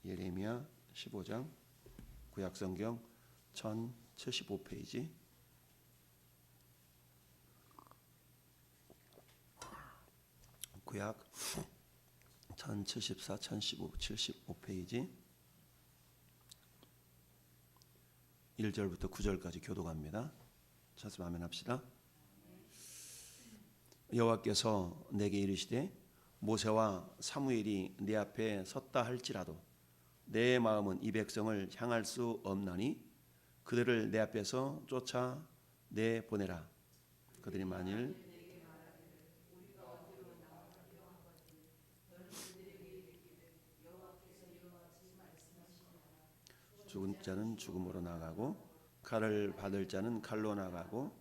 예레미야 15장 구약성경 1075페이지 구약 1074, 1015, 75페이지 1절부터 9절까지 교독합니다. 찾으면 아멘 합시다. 여호와께서 내게 이르시되 모세와 사무엘이 내 앞에 섰다 할지라도 내 마음은 이 백성을 향할 수 없나니 그들을 내 앞에서 쫓아 내보내라. 그들이 만일 죽은 자는 죽음으로 나가고 칼을 받을 자는 칼로 나가고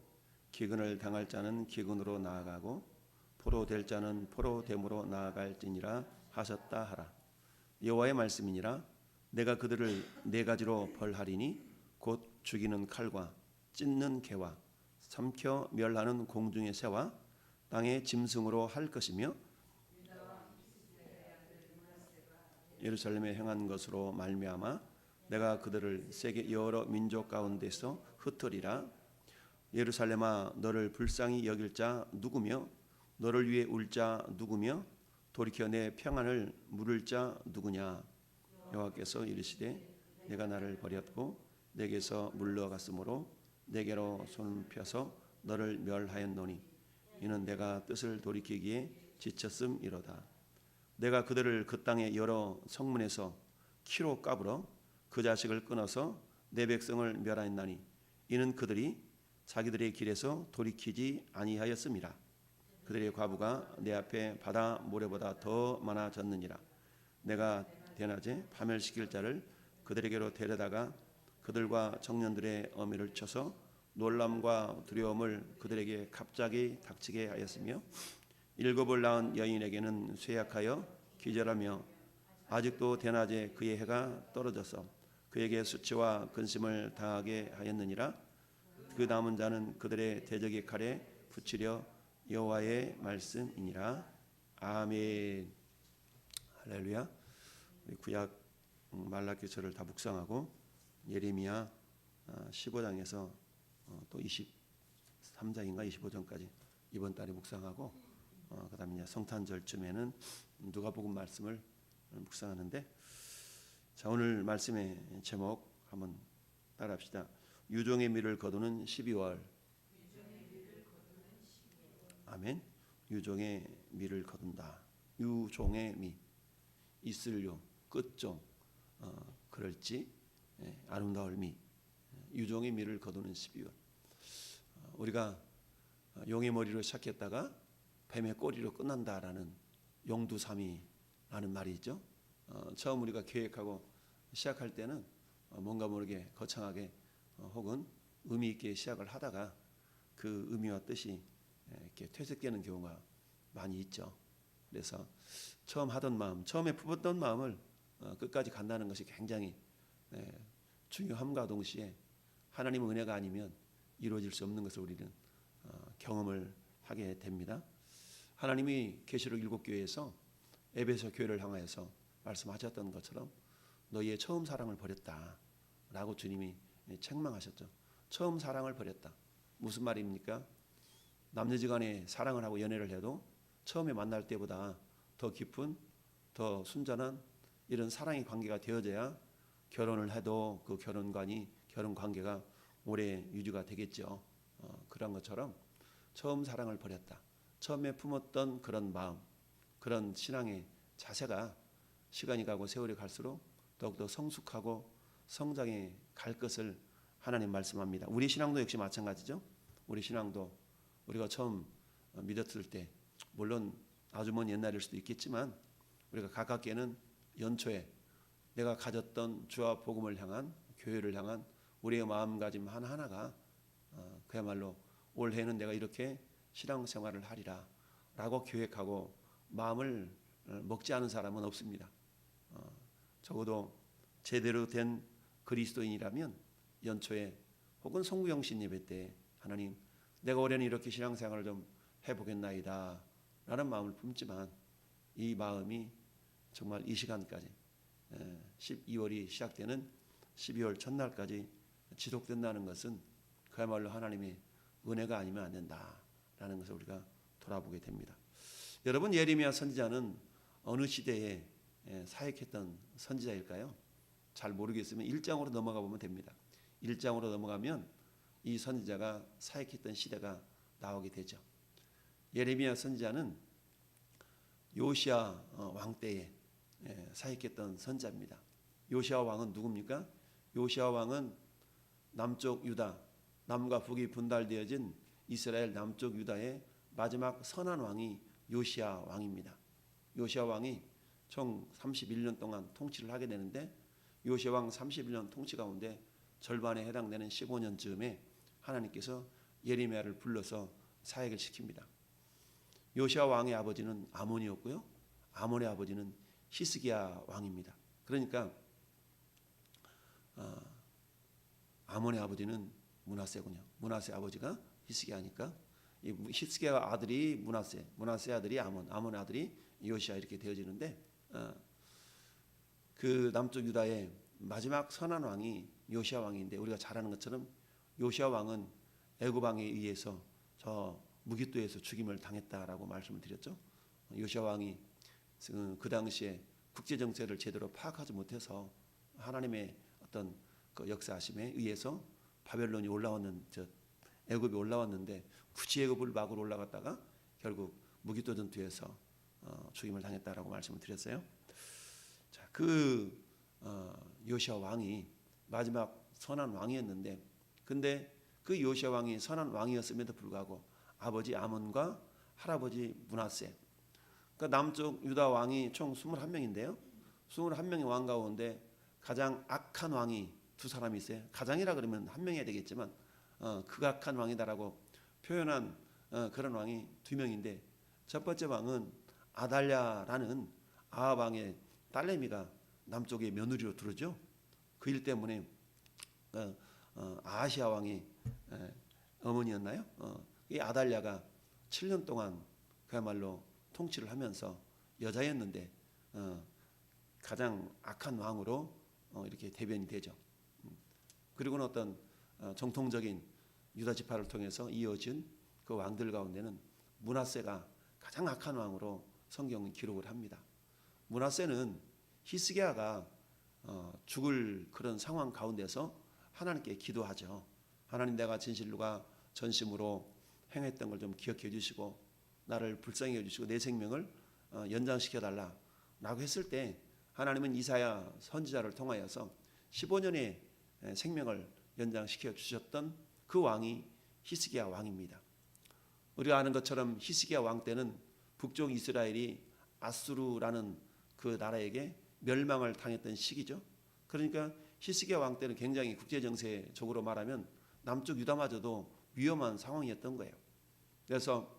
기근을 당할 자는 기근으로 나아가고 포로될 자는 포로됨으로 나아갈지니라 하셨다 하라. 여호와의 말씀이니라. 내가 그들을 네 가지로 벌하리니 곧 죽이는 칼과 찢는 개와 삼켜 멸하는 공중의 새와 땅의 짐승으로 할 것이며 예루살렘에 행한 것으로 말미암아 내가 그들을 세계 여러 민족 가운데서 흩으리라. 예루살렘아 너를 불쌍히 여길 자 누구며 너를 위해 울 자 누구며 돌이켜 내 평안을 물을 자 누구냐. 여호와께서 이르시되 내가 나를 버렸고 내게서 물러갔으므로 내게로 손을 펴서 너를 멸하였노니 이는 내가 뜻을 돌이키기에 지쳤음이로다. 내가 그들을 그 땅의 여러 성문에서 키로 까불어 그 자식을 끊어서 내 백성을 멸하였나니 이는 그들이 자기들의 길에서 돌이키지 아니하였음이라. 그들의 과부가 내 앞에 바다 모래보다 더 많아졌느니라. 내가 대낮에 파멸시킬 자를 그들에게로 데려다가 그들과 청년들의 어미를 쳐서 놀람과 두려움을 그들에게 갑자기 닥치게 하였으며 일곱을 낳은 여인에게는 쇠약하여 기절하며 아직도 대낮에 그의 해가 떨어져서 그에게 수치와 근심을 당하게 하였느니라. 그 남은 자는 그들의 대적의 칼에 붙이려 여호와의 말씀이니라. 아멘. 할렐루야. 우리 구약 말라기서를 다 묵상하고 예레미야 15장에서 또 23장인가 25장까지 이번 달에 묵상하고 그다음에 성탄절쯤에는 누가복음 말씀을 묵상하는데, 자 오늘 말씀의 제목 한번 따라합시다. 유종의 미를 거두는 12월. 아멘. 유종의 미를 거둔다. 유종의 미, 있을요, 끝종, 그럴지, 아름다울 미, 유종의 미를 거두는 12월. 우리가 용의 머리로 시작했다가 뱀의 꼬리로 끝난다라는 용두삼이라는 말이 있죠. 처음 우리가 계획하고 시작할 때는 뭔가 모르게 거창하게 혹은 의미 있게 시작을 하다가 그 의미와 뜻이 이렇게 퇴색되는 경우가 많이 있죠. 그래서 처음 하던 마음, 처음에 품었던 마음을 끝까지 간다는 것이 굉장히 중요함과 동시에 하나님의 은혜가 아니면 이루어질 수 없는 것을 우리는 경험을 하게 됩니다. 하나님이 계시록 7교회에서 에베소 교회를 향하여서 말씀하셨던 것처럼 너희의 처음 사랑을 버렸다라고 주님이 책망하셨죠. 처음 사랑을 버렸다. 무슨 말입니까? 남녀지간에 사랑을 하고 연애를 해도 처음에 만날 때보다 더 깊은, 더 순전한 이런 사랑의 관계가 되어져야 결혼을 해도 그 결혼 관계가 오래 유지가 되겠죠. 그런 것처럼 처음 사랑을 버렸다. 처음에 품었던 그런 마음, 그런 신앙의 자세가 시간이 가고 세월이 갈수록 더욱더 성숙하고 성장해 갈 것을 하나님 말씀합니다. 우리 신앙도 역시 마찬가지죠. 우리 신앙도 우리가 처음 믿었을 때, 물론 아주 먼 옛날일 수도 있겠지만 우리가 가깝게는 연초에 내가 가졌던 주와 복음을 향한, 교회를 향한 우리의 마음가짐 하나하나가 그야말로 올해는 내가 이렇게 신앙생활을 하리라 라고 계획하고 마음을 먹지 않은 사람은 없습니다. 적어도 제대로 된 그리스도인이라면 연초에 혹은 송구영신 예배 때 하나님 내가 올해는 이렇게 신앙생활을 좀 해보겠나이다 라는 마음을 품지만 이 마음이 정말 이 시간까지 12월이 시작되는 12월 첫날까지 지속된다는 것은 그야말로 하나님의 은혜가 아니면 안 된다라는 것을 우리가 돌아보게 됩니다. 여러분, 예레미야 선지자는 어느 시대에 사역했던 선지자일까요? 잘 모르겠으면 1장으로 넘어가 보면 됩니다. 1장으로 넘어가면 이 선지자가 사역했던 시대가 나오게 되죠. 예레미야 선지자는 요시야 왕 때에 사역했던 선지자입니다. 요시야 왕은 누굽니까? 요시야 왕은 남쪽 유다, 남과 북이 분달되어진 이스라엘 남쪽 유다의 마지막 선한 왕이 요시야 왕입니다. 요시야 왕이 총 31년 동안 통치를 하게 되는데, 요시야 왕 31년 통치 가운데 절반에 해당되는 15년쯤에 하나님께서 예레미야를 불러서 사역을 시킵니다. 요시야 왕의 아버지는 아몬이었고요, 아몬의 아버지는 히스기야 왕입니다. 그러니까 아몬의 아버지는 므낫세군요. 므낫세 아버지가 히스기야니까 이 히스기야 아들이 므낫세, 므낫세 아들이 아몬, 아몬의 아들이 요시야, 이렇게 되어지는데, 그 남쪽 유다의 마지막 선한 왕이 요시야 왕인데, 우리가 잘 아는 것처럼 요시야 왕은 애굽 왕에 의해서 저 무기또에서 죽임을 당했다라고 말씀을 드렸죠. 요시야 왕이 그 당시에 국제 정세를 제대로 파악하지 못해서 하나님의 어떤 그 역사하심에 의해서 바벨론이 애굽이 올라왔는데, 굳이 애굽을 막으러 올라갔다가 결국 무기또 전투에서 죽임을 당했다라고 말씀을 드렸어요. 자, 요시야 왕이 마지막 선한 왕이었는데, 근데 그 요시야 왕이 선한 왕이었음에도 불구하고 아버지 아몬과 할아버지 므낫세, 그러니까 남쪽 유다 왕이 총 21명인데요. 21명의 왕 가운데 가장 악한 왕이 두 사람이 있어요. 가장이라 그러면 한 명이야 되겠지만 극악한 왕이다라고 표현한 그런 왕이 두 명인데, 첫 번째 왕은 아달랴라는 아합 왕의 딸내미가 남쪽의 며느리로 들어오죠. 그 일 때문에 아하시아 왕의 어머니였나요? 이 아달랴가 7년 동안 그야말로 통치를 하면서 여자였는데 가장 악한 왕으로 이렇게 대변이 되죠. 그리고는 어떤 정통적인 유다 지파를 통해서 이어진 그 왕들 가운데는 므낫세가 가장 악한 왕으로 성경은 기록을 합니다. 므낫세는 히스기야가 죽을 그런 상황 가운데서 하나님께 기도하죠. 하나님, 내가 진실과 전심으로 행했던 걸 좀 기억해 주시고 나를 불쌍히 여주시고 내 생명을 연장시켜 달라라고 했을 때, 하나님은 이사야 선지자를 통하여서 15년의 생명을 연장시켜 주셨던 그 왕이 히스기야 왕입니다. 우리가 아는 것처럼 히스기야 왕 때는 북쪽 이스라엘이 아수르라는 그 나라에게 멸망을 당했던 시기죠. 그러니까 히스기야 왕 때는 굉장히 국제 정세적으로 말하면 남쪽 유다마저도 위험한 상황이었던 거예요. 그래서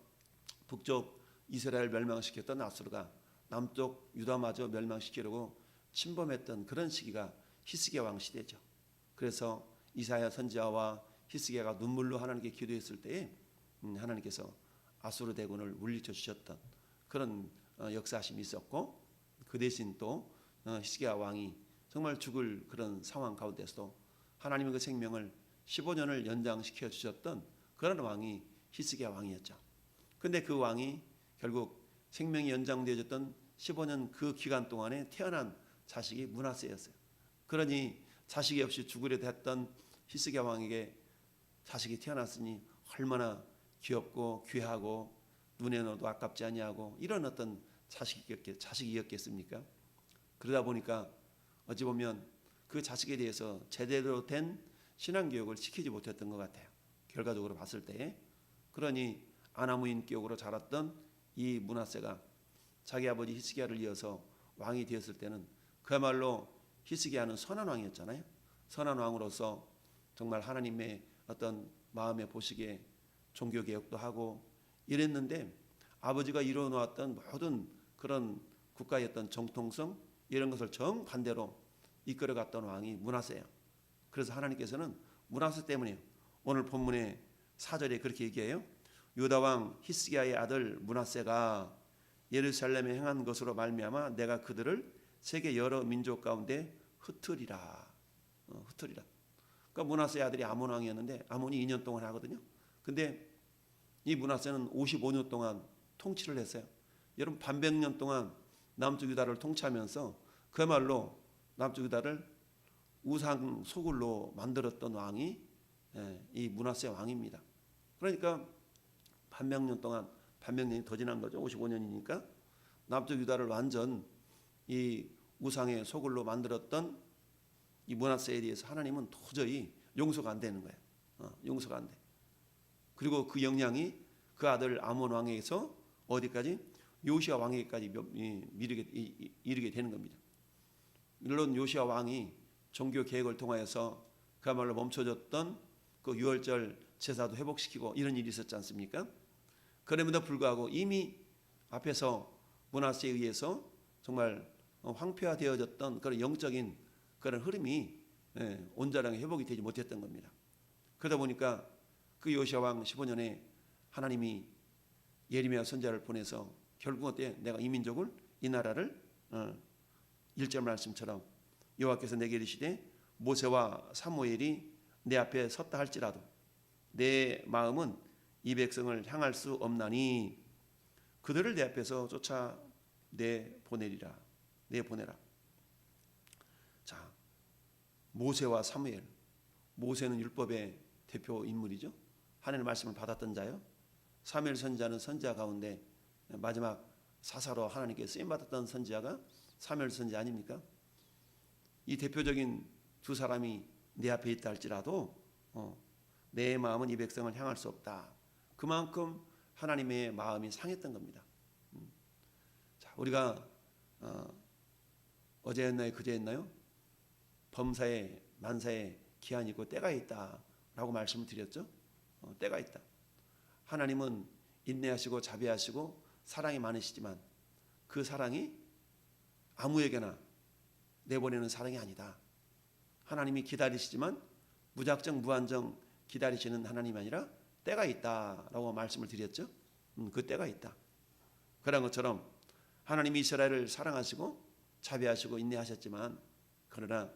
북쪽 이스라엘 멸망시켰던 아수르가 남쪽 유다마저 멸망시키려고 침범했던 그런 시기가 히스기야 왕 시대죠. 그래서 이사야 선지자와 히스기야가 눈물로 하나님께 기도했을 때에 하나님께서 아수르 대군을 물리쳐 주셨던 그런 역사심이 있었고, 그 대신 또 히스기야 왕이 정말 죽을 그런 상황 가운데서도 하나님의 그 생명을 15년을 연장시켜 주셨던 그런 왕이 히스기야 왕이었죠. 근데 그 왕이 결국 생명이 연장되어졌던 15년 그 기간 동안에 태어난 자식이 므낫세였어요. 그러니 자식이 없이 죽으려 했던 히스기야 왕에게 자식이 태어났으니 얼마나 귀엽고 귀하고 눈에 넣어도 아깝지 아니하고 이런 어떤 자식이었겠습니까? 그러다 보니까 어찌 보면 그 자식에 대해서 제대로 된 신앙교육을 시키지 못했던 것 같아요. 결과적으로 봤을 때. 그러니 아나무인격으로 자랐던 이 므낫세가 자기 아버지 히스기야를 이어서 왕이 되었을 때는 그야말로 히스기야는 선한 왕이었잖아요. 선한 왕으로서 정말 하나님의 어떤 마음에 보시기에 종교개혁도 하고 이랬는데, 아버지가 이루어놓았던 모든 그런 국가의 어떤 정통성 이런 것을 정반대로 이끌어갔던 왕이 므낫세예요. 그래서 하나님께서는 므낫세 때문에 오늘 본문의 4절에 그렇게 얘기해요. 유다 왕 히스기야의 아들 므낫세가 예루살렘에 행한 것으로 말미암아 내가 그들을 세계 여러 민족 가운데 흩으리라. 흩으리라. 그러니까 므낫세의 아들이 아몬 왕이었는데 아몬이 2년 동안 하거든요. 근데 이 므낫세는 55년 동안 통치를 했어요. 여러분 반백년 동안 남쪽 유다를 통치하면서 그야말로 남쪽 유다를 우상 소굴로 만들었던 왕이 이 므낫세 왕입니다. 그러니까 반백년 동안, 반백년이 더 지난 거죠. 55년이니까 남쪽 유다를 완전 이 우상의 소굴로 만들었던 이 므낫세에 대해서 하나님은 도저히 용서가 안 되는 거예요. 용서가 안 돼. 그리고 그 영향이 그 아들 아몬 왕에게서 어디까지? 요시야 왕에게까지 이르게 되는 겁니다. 물론 요시야 왕이 종교 개혁을 통하여서 그야말로 멈춰졌던 그 유월절 제사도 회복시키고 이런 일이 있었지 않습니까? 그럼에도 불구하고 이미 앞에서 므낫세에 의해서 정말 황폐화되어졌던 그런 영적인 그런 흐름이 온전하게 회복이 되지 못했던 겁니다. 그러다 보니까 그 요시야 왕 15년에 하나님이 예레미야 선지자를 보내서 결국 어때? 내가 이 민족을, 이 나라를 1절 말씀처럼 여호와께서 내게 이르시되 모세와 사무엘이 내 앞에 섰다 할지라도 내 마음은 이 백성을 향할 수 없나니 그들을 내 앞에서 쫓아 내보내리라. 내보내라. 자, 모세와 사무엘. 모세는 율법의 대표 인물이죠. 하나님의 말씀을 받았던 자요. 사무엘 선지자는 선지자 가운데 마지막 사사로 하나님께 쓰임 받았던 선지자가 사무엘 선지자 아닙니까? 이 대표적인 두 사람이 내 앞에 있다 할지라도 내 마음은 이 백성을 향할 수 없다. 그만큼 하나님의 마음이 상했던 겁니다. 자, 우리가 어제였나요? 그제였나요? 범사에 만사에 기한이 있고 때가 있다라고 말씀을 드렸죠. 때가 있다. 하나님은 인내하시고 자비하시고 사랑이 많으시지만 그 사랑이 아무에게나 내보내는 사랑이 아니다. 하나님이 기다리시지만 무작정 무한정 기다리시는 하나님이 아니라 때가 있다라고 말씀을 드렸죠. 그 때가 있다. 그런 것처럼 하나님이 이스라엘을 사랑하시고 자비하시고 인내하셨지만 그러나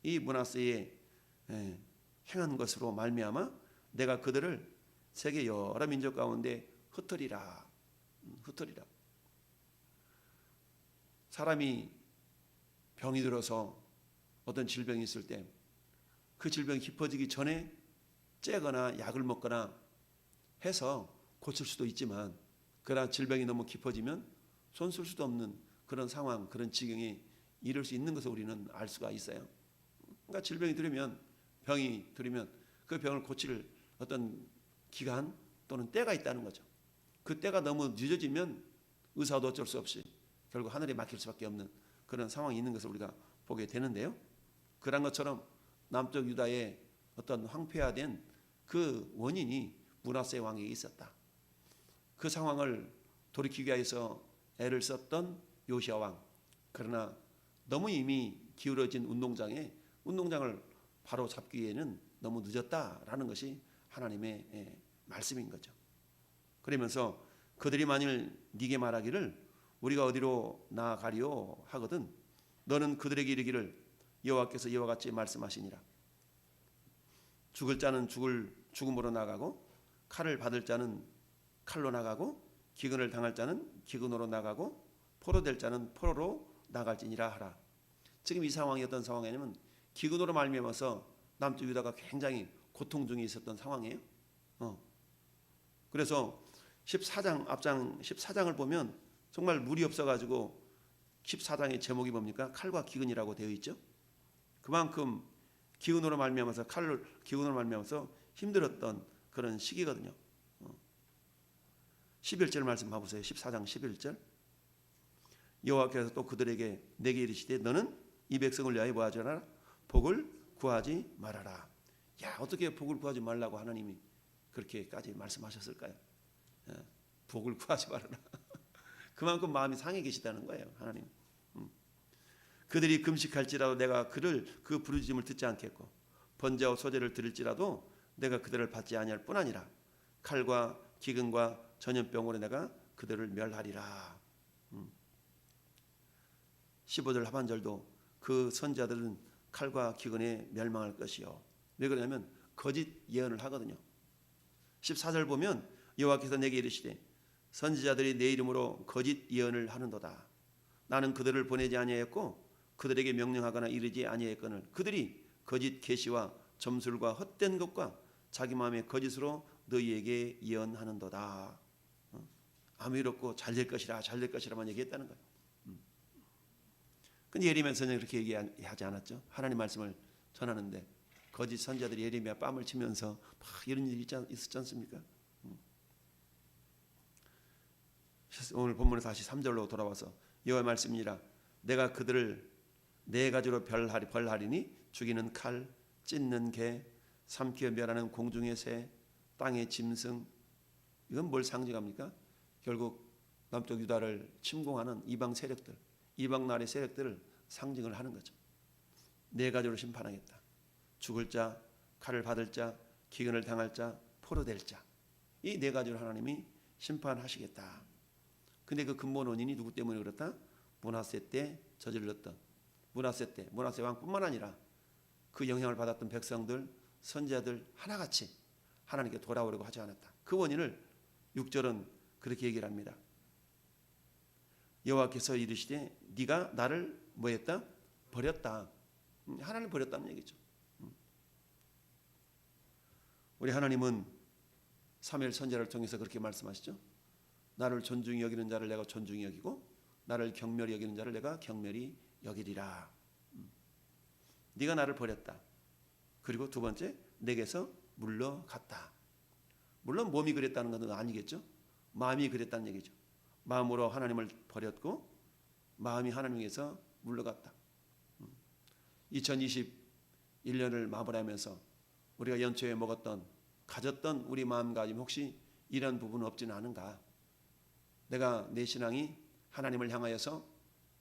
이 므낫세에 행한 것으로 말미암아 내가 그들을 세계 여러 민족 가운데 흩으리라. 흩으리라. 사람이 병이 들어서 어떤 질병이 있을 때 그 질병이 깊어지기 전에 째거나 약을 먹거나 해서 고칠 수도 있지만 그러나 질병이 너무 깊어지면 손 쓸 수도 없는 그런 상황, 그런 지경에 이를 수 있는 것을 우리는 알 수가 있어요. 그러니까 질병이 들으면, 병이 들으면 그 병을 고칠 어떤 기간 또는 때가 있다는 거죠. 그 때가 너무 늦어지면 의사도 어쩔 수 없이 결국 하늘에 맡길 수밖에 없는 그런 상황이 있는 것을 우리가 보게 되는데요. 그런 것처럼 남쪽 유다의 어떤 황폐화된 그 원인이 므낫세 왕에게 있었다. 그 상황을 돌이키기 위해서 애를 썼던 요시야 왕. 그러나 너무 이미 기울어진 운동장을 바로 잡기에는 너무 늦었다라는 것이 하나님의 말씀인 거죠. 그러면서 그들이 만일 네게 말하기를 우리가 어디로 나아가리요 하거든 너는 그들에게 이르기를 여호와께서 이와 같이 말씀하시니라. 죽을 자는 죽음으로 나가고 칼을 받을 자는 칼로 나가고 기근을 당할 자는 기근으로 나가고 포로될 자는 포로로 나갈지니라 하라. 지금 이 상황이 어떤 상황이냐면 기근으로 말미암아서 남쪽 유다가 굉장히 고통 중에 있었던 상황이에요. 그래서 14장 앞장 14장을 보면 정말 물이 없어가지고 14장의 제목이 뭡니까? 칼과 기근이라고 되어 있죠. 그만큼 기근으로 말미암아서 기근으로 말미암아서 힘들었던 그런 시기거든요. 11절 말씀 봐보세요. 14장 11절. 여호와께서 또 그들에게 내게 이르시되 너는 이 백성을 위하여 뭐하지 말아라? 복을 구하지 말아라. 야, 어떻게 복을 구하지 말라고 하나님이 그렇게까지 말씀하셨을까요? 복을 구하지 말아라. 그만큼 마음이 상해 계시다는 거예요, 하나님. 그들이 금식할지라도 내가 그 부르짖음을 듣지 않겠고 번제와 소제를 드릴지라도 내가 그들을 받지 아니할 뿐 아니라 칼과 기근과 전염병으로 내가 그들을 멸하리라. 15절 하반절도 그 선지자들은 칼과 기근에 멸망할 것이요. 왜 그러냐면 거짓 예언을 하거든요. 14절 보면 여호와께서 내게 이르시되 선지자들이 내 이름으로 거짓 예언을 하는도다. 나는 그들을 보내지 아니하였고 그들에게 명령하거나 이르지 아니하였거늘 그들이 거짓 계시와 점술과 헛된 것과 자기 마음의 거짓으로 너희에게 예언하는도다. 아무 일 없고 잘 될 것이라 잘 될 것이라만 얘기했다는 거예요. 근데 예레미야 선지자는 그렇게 얘기하지 않았죠. 하나님 말씀을 전하는데 거짓 선지자들이 예레미야 뺨을 치면서 막 이런 일이 있었지 않습니까? 오늘 본문에 다시 3절로 돌아와서 여호와의 말씀이니라 내가 그들을 네 가지로 벌하리니 죽이는 칼, 찢는 개, 삼키어 멸하는 공중의 새, 땅의 짐승. 이건 뭘 상징합니까? 결국 남쪽 유다를 침공하는 이방 세력들, 이방 나라의 세력들을 상징을 하는 거죠. 네 가지로 심판하겠다. 죽을 자, 칼을 받을 자, 기근을 당할 자, 포로될 자. 이 네 가지로 하나님이 심판하시겠다. 근데 그 근본 원인이 누구 때문에 그렇다? 므낫세 때 저질렀던 므낫세 왕뿐만 아니라 그 영향을 받았던 백성들, 선지자들 하나같이 하나님께 돌아오려고 하지 않았다. 그 원인을 6절은 그렇게 얘기를 합니다. 여호와께서 이르시되 네가 나를 뭐했다? 버렸다. 하나님을 버렸다는 얘기죠. 우리 하나님은 사무엘 선지자를 통해서 그렇게 말씀하시죠. 나를 존중히 여기는 자를 내가 존중히 여기고 나를 경멸히 여기는 자를 내가 경멸히 여기리라. 네가 나를 버렸다. 그리고 두 번째 내게서 물러갔다. 물론 몸이 그랬다는 것은 아니겠죠. 마음이 그랬다는 얘기죠. 마음으로 하나님을 버렸고 마음이 하나님에게서 물러갔다. 2021년을 마무리하면서 우리가 연초에 가졌던 우리 마음가짐 혹시 이런 부분은 없지는 않은가? 내가 내 신앙이 하나님을 향하여서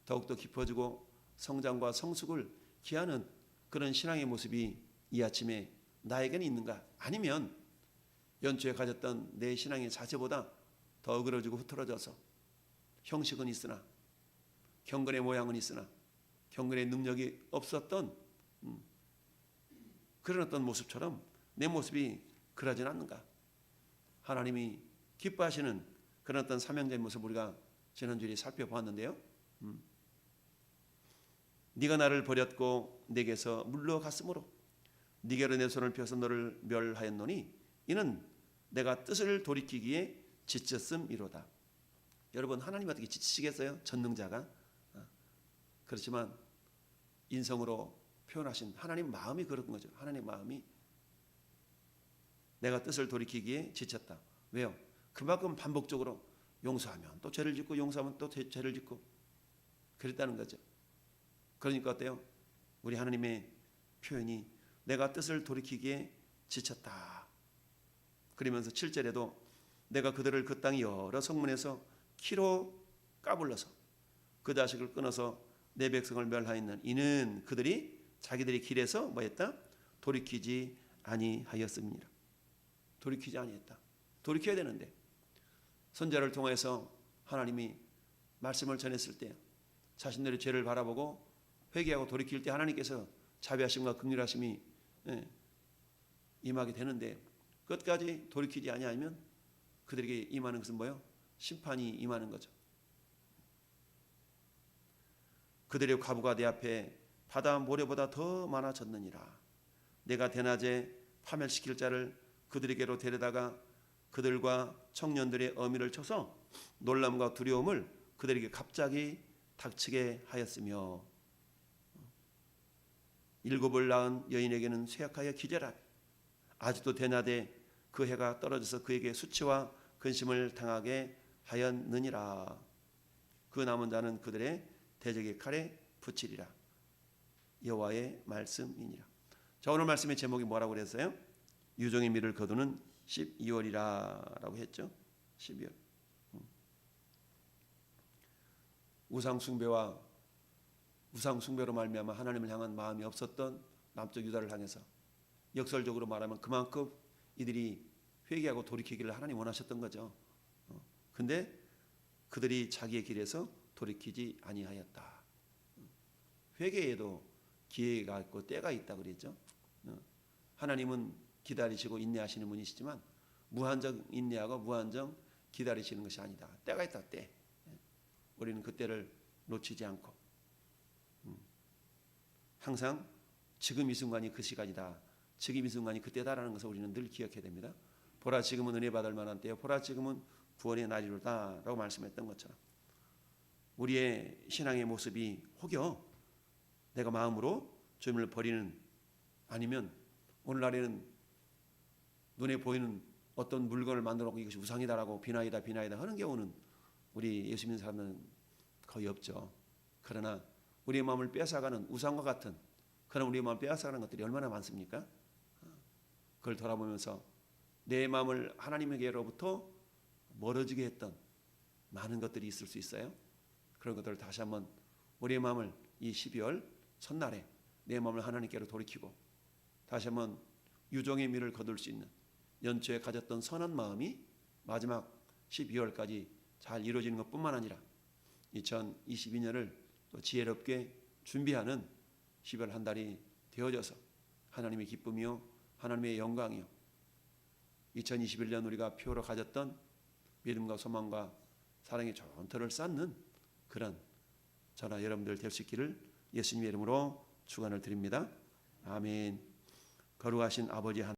더욱더 깊어지고 성장과 성숙을 기하는 그런 신앙의 모습이 이 아침에 나에게는 있는가? 아니면 연초에 가졌던 내 신앙의 자세보다 더 어그러지고 흐트러져서 형식은 있으나 경건의 모양은 있으나 경건의 능력이 없었던 그런 어떤 모습처럼 내 모습이 그러진 않는가? 하나님이 기뻐하시는 그런 어떤 사명자의 모습을 우리가 지난주에 살펴보았는데요. 네가 나를 버렸고 내게서 물러갔으므로 네게로 내 손을 펴서 너를 멸하였노니 이는 내가 뜻을 돌이키기에 지쳤음이로다. 여러분 하나님 어떻게 지치시겠어요? 전능자가. 그렇지만 인성으로 표현하신 하나님 마음이 그런 거죠. 하나님 마음이 내가 뜻을 돌이키기에 지쳤다. 왜요? 그만큼 반복적으로 용서하면 또 죄를 짓고 용서하면 또 죄를 짓고 그랬다는 거죠. 그러니까 어때요? 우리 하나님의 표현이 내가 뜻을 돌이키기에 지쳤다. 그러면서 7절에도 내가 그들을 그 땅 여러 성문에서 키로 까불러서 그 자식을 끊어서 내 백성을 멸하였는 이는 그들이 자기들의 길에서 뭐했다? 돌이키지 아니하였습니다. 돌이키지 아니했다. 돌이켜야 되는데 선지자를 통해서 하나님이 말씀을 전했을 때 자신들의 죄를 바라보고 회개하고 돌이킬 때 하나님께서 자비하심과 긍휼하심이 임하게 되는데 끝까지 돌이키지 아니하면 그들에게 임하는 것은 뭐예요? 심판이 임하는 거죠. 그들의 과부가 내 앞에 바다 모래보다 더 많아졌느니라. 내가 대낮에 파멸시킬 자를 그들에게로 데려다가 그들과 청년들의 어미를 쳐서 놀람과 두려움을 그들에게 갑자기 닥치게 하였으며 일곱을 낳은 여인에게는 쇠약하여 기절하리. 아직도 대낮에 그 해가 떨어져서 그에게 수치와 근심을 당하게 하였느니라. 그 남은 자는 그들의 대적의 칼에 붙이리라. 여호와의 말씀이니라. 자, 오늘 말씀의 제목이 뭐라고 그랬어요? 유종의 미를 거두는 12월이라고 했죠. 12월. 우상숭배로 말미암아 하나님을 향한 마음이 없었던 남쪽 유다를 향해서 역설적으로 말하면 그만큼 이들이 회개하고 돌이키기를 하나님 원하셨던 거죠. 근데 그들이 자기의 길에서 돌이키지 아니하였다. 회개에도 기회가 있고 때가 있다 그랬죠. 하나님은 기다리시고 인내하시는 분이시지만 무한정 인내하고 무한정 기다리시는 것이 아니다. 때가 있다. 때. 우리는 그 때를 놓치지 않고 항상 지금 이 순간이 그 시간이다. 지금 이 순간이 그때다라는 것을 우리는 늘 기억해야 됩니다. 보라 지금은 은혜 받을 만한 때요. 보라 지금은 구원의 날이로다 라고 말씀했던 것처럼 우리의 신앙의 모습이 혹여 내가 마음으로 주님을 버리는 아니면 오늘날에는 눈에 보이는 어떤 물건을 만들어 놓고 이것이 우상이다라고 비나이다 하는 경우는 우리 예수 믿는 사람은 거의 없죠. 그러나 우리의 마음을 빼앗아가는 우상과 같은 그런 우리의 마음을 빼앗아가는 것들이 얼마나 많습니까? 그걸 돌아보면서 내 마음을 하나님에게로부터 멀어지게 했던 많은 것들이 있을 수 있어요. 그런 것들을 다시 한번 우리의 마음을 이 12월 첫날에 내 마음을 하나님께로 돌이키고 다시 한번 유종의 미를 거둘 수 있는 연초에 가졌던 선한 마음이 마지막 12월까지 잘 이루어지는 것뿐만 아니라 2022년을 또 지혜롭게 준비하는 12월 한 달이 되어져서 하나님의 기쁨이요 하나님의 영광이요 2021년 우리가 표로 가졌던 믿음과 소망과 사랑의 좋은 터를 쌓는 그런 저나 여러분들 될 수 있기를 예수님의 이름으로 축원을 드립니다. 아멘. 거룩하신 아버지 하나님